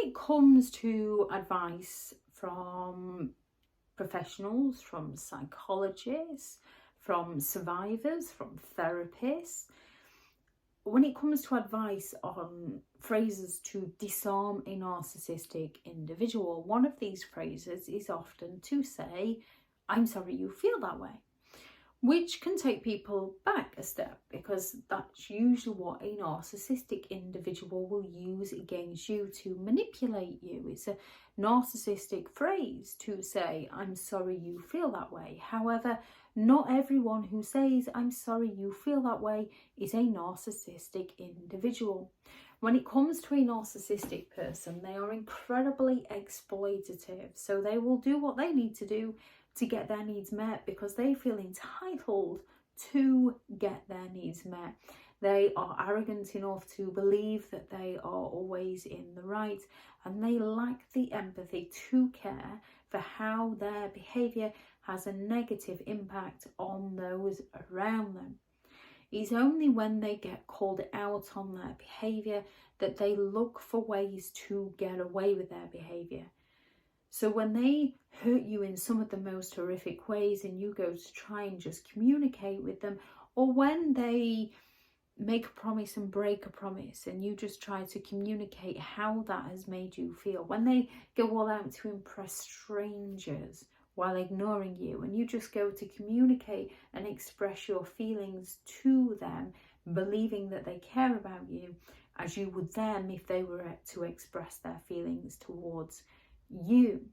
it comes to advice from professionals, from psychologists, from survivors, from therapists, when it comes to advice on phrases to disarm a narcissistic individual, one of these phrases is often to say, "I'm sorry you feel that way," which can take people back a step, because that's usually what a narcissistic individual will use against you to manipulate you. It's a narcissistic phrase to say, "I'm sorry you feel that way." However, not everyone who says, "I'm sorry you feel that way," is a narcissistic individual. When it comes to a narcissistic person, they are incredibly exploitative. So they will do what they need to do to get their needs met because they feel entitled to get their needs met. They are arrogant enough to believe that they are always in the right, and they lack the empathy to care for how their behaviour has a negative impact on those around them. It's only when they get called out on their behaviour that they look for ways to get away with their behaviour. So when they hurt you in some of the most horrific ways and you go to try and just communicate with them, or when they make a promise and break a promise and you just try to communicate how that has made you feel, when they go all out to impress strangers while ignoring you and you just go to communicate and express your feelings to them, believing that they care about you as you would them if they were to express their feelings towards you.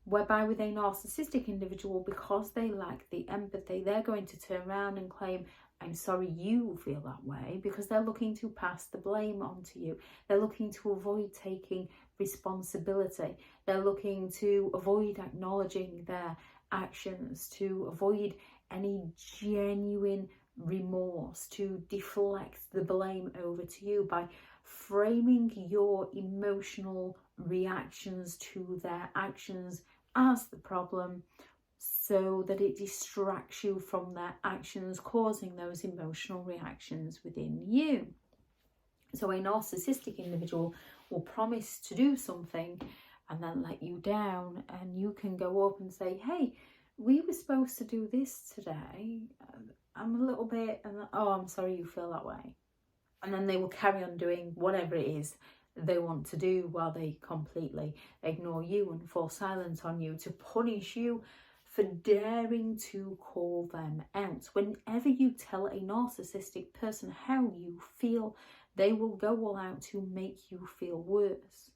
Whereby with a narcissistic individual, because they lack the empathy, they're going to turn around and claim, "I'm sorry you feel that way," because they're looking to pass the blame onto you. They're looking to avoid taking responsibility. They're looking to avoid acknowledging their actions, to avoid any genuine remorse, to deflect the blame over to you by framing your emotional reactions to their actions as the problem, so that it distracts you from their actions, causing those emotional reactions within you. So a narcissistic individual will promise to do something and then let you down, and you can go up and say, "Hey, we were supposed to do this today. I'm a little bit," and "Oh, I'm sorry you feel that way." And then they will carry on doing whatever it is they want to do while they completely ignore you and fall silent on you to punish you for daring to call them out. Whenever you tell a narcissistic person how you feel, they will go all out to make you feel worse.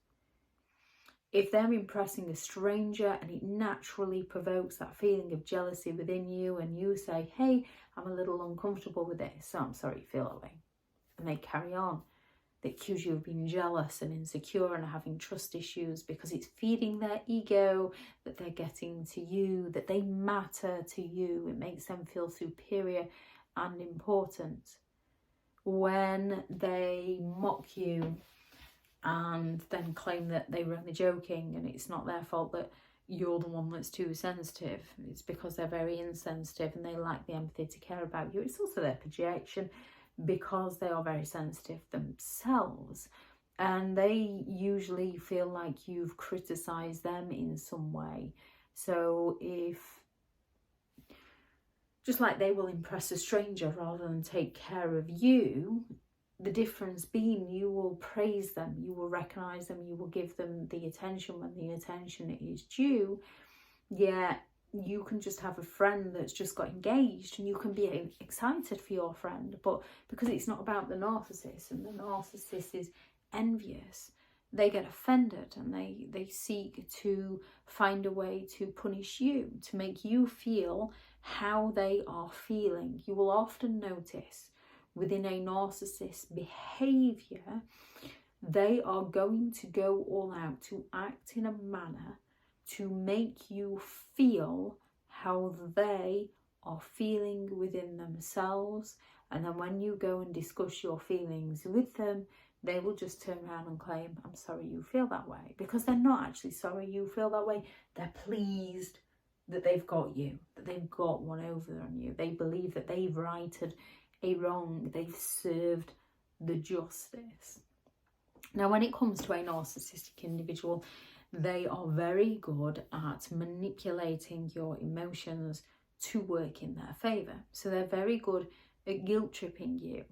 If they're impressing a stranger and it naturally provokes that feeling of jealousy within you, and you say, "Hey, I'm a little uncomfortable with this, so I'm sorry you feel that way," and they carry on, they accuse you of being jealous and insecure and having trust issues because it's feeding their ego that they're getting to you, that they matter to you. It makes them feel superior and important. When they mock you and then claim that they were only joking and it's not their fault that you're the one that's too sensitive, it's because they're very insensitive and they lack the empathy to care about you. It's also their projection, because they are very sensitive themselves, and they usually feel like you've criticized them in some way. So if, just like they will impress a stranger rather than take care of you, the difference being you will praise them, you will recognize them, you will give them the attention when the attention is due. Yet you can just have a friend that's just got engaged and you can be excited for your friend, but because it's not about the narcissist and the narcissist is envious, they get offended and they seek to find a way to punish you, to make you feel how they are feeling. You will often notice within a narcissist behavior, they are going to go all out to act in a manner to make you feel how they are feeling within themselves. And then when you go and discuss your feelings with them, they will just turn around and claim, "I'm sorry you feel that way," because they're not actually sorry you feel that way. They're pleased that they've got you, that they've got one over on you. They believe that they've righted a wrong, they've served the justice. Now, when it comes to a narcissistic individual, they are very good at manipulating your emotions to work in their favour. So they're very good at guilt tripping you,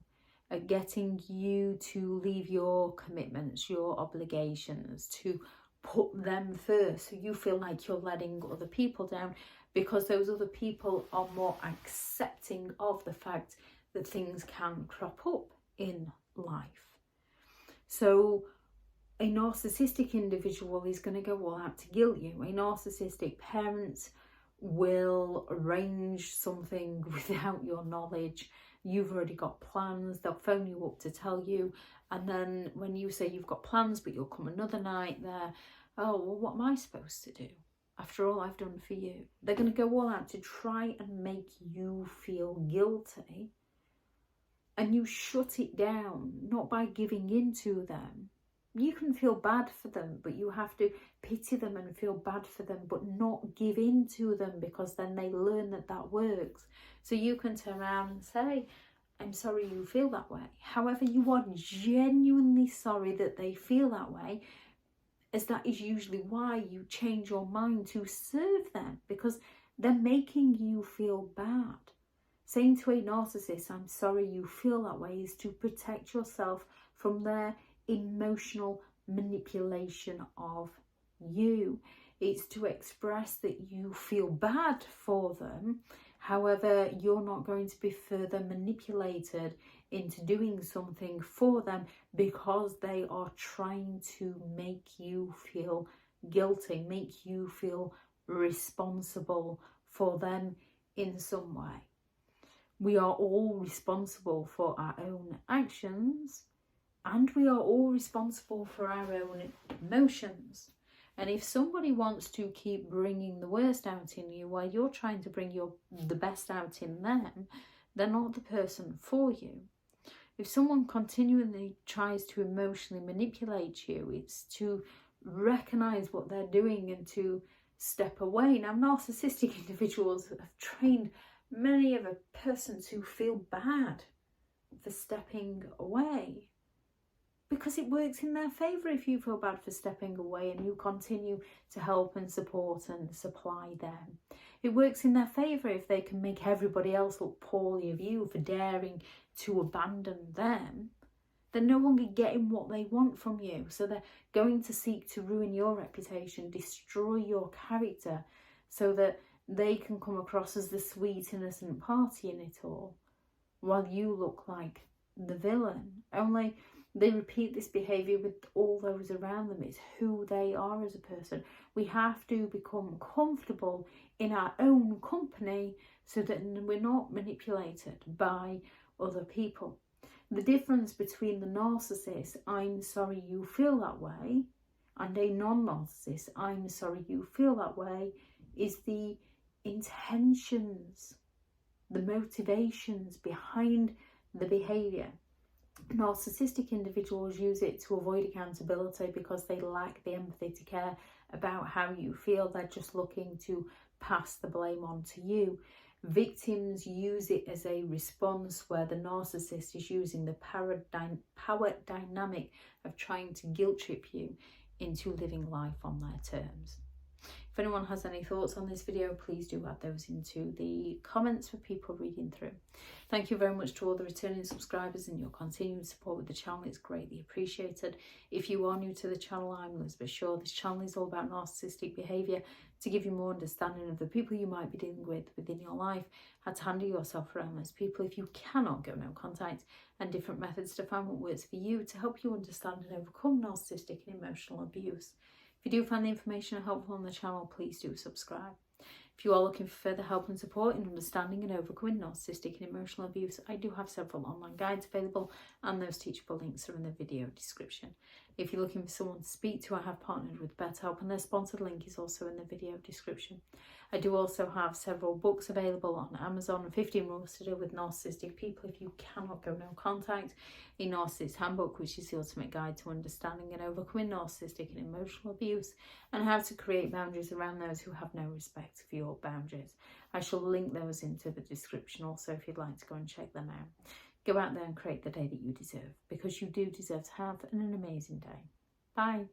at getting you to leave your commitments, your obligations, to put them first, so you feel like you're letting other people down, because those other people are more accepting of the fact that things can crop up in life. So a narcissistic individual is going to go all out to guilt you. A narcissistic parent will arrange something without your knowledge. You've already got plans. They'll phone you up to tell you. And then when you say you've got plans, but you'll come another night, oh, well, what am I supposed to do after all I've done for you? They're going to go all out to try and make you feel guilty. And you shut it down, not by giving in to them. You can feel bad for them, but you have to pity them and feel bad for them, but not give in to them, because then they learn that that works. So you can turn around and say, I'm sorry you feel that way. However, you are genuinely sorry that they feel that way, as that is usually why you change your mind to serve them, because they're making you feel bad. Saying to a narcissist, I'm sorry you feel that way, is to protect yourself from their emotional manipulation of you. It's to express that you feel bad for them. However, you're not going to be further manipulated into doing something for them, because they are trying to make you feel guilty, make you feel responsible for them in some way. We are all responsible for our own actions, and we are all responsible for our own emotions. And if somebody wants to keep bringing the worst out in you while you're trying to bring the best out in them, they're not the person for you. If someone continually tries to emotionally manipulate you, it's to recognise what they're doing and to step away. Now, narcissistic individuals have trained many of a person to feel bad for stepping away, because it works in their favour if you feel bad for stepping away and you continue to help and support and supply them. It works in their favour if they can make everybody else look poorly of you for daring to abandon them. They're no longer getting what they want from you, so they're going to seek to ruin your reputation, destroy your character, so that they can come across as the sweet, innocent party in it all, while you look like the villain. Only they repeat this behaviour with all those around them. It's who they are as a person. We have to become comfortable in our own company so that we're not manipulated by other people. The difference between the narcissist, I'm sorry you feel that way, and a non-narcissist, I'm sorry you feel that way, is the intentions, the motivations behind the behaviour. Narcissistic individuals use it to avoid accountability because they lack the empathy to care about how you feel. They're just looking to pass the blame on to you. Victims use it as a response, where the narcissist is using the power dynamic of trying to guilt trip you into living life on their terms. If anyone has any thoughts on this video, please do add those into the comments for people reading through. Thank you very much to all the returning subscribers and your continued support with the channel. It's greatly appreciated. If you are new to the channel, I'm Elizabeth Shaw. This channel is all about narcissistic behaviour, to give you more understanding of the people you might be dealing with within your life, how to handle yourself around those people if you cannot go no contact, and different methods to find what works for you to help you understand and overcome narcissistic and emotional abuse. If you do find the information helpful on the channel, please do subscribe. If you are looking for further help and support in understanding and overcoming narcissistic and emotional abuse, I do have several online guides available, and those teachable links are in the video description. If you're looking for someone to speak to, I have partnered with BetterHelp, and their sponsored link is also in the video description. I do also have several books available on Amazon, 15 rules to deal with narcissistic people if you cannot go no contact, a Narcissist Handbook, which is the ultimate guide to understanding and overcoming narcissistic and emotional abuse, and how to create boundaries around those who have no respect for your boundaries. I shall link those into the description also if you'd like to go and check them out. Go out there and create the day that you deserve, because you do deserve to have an amazing day. Bye.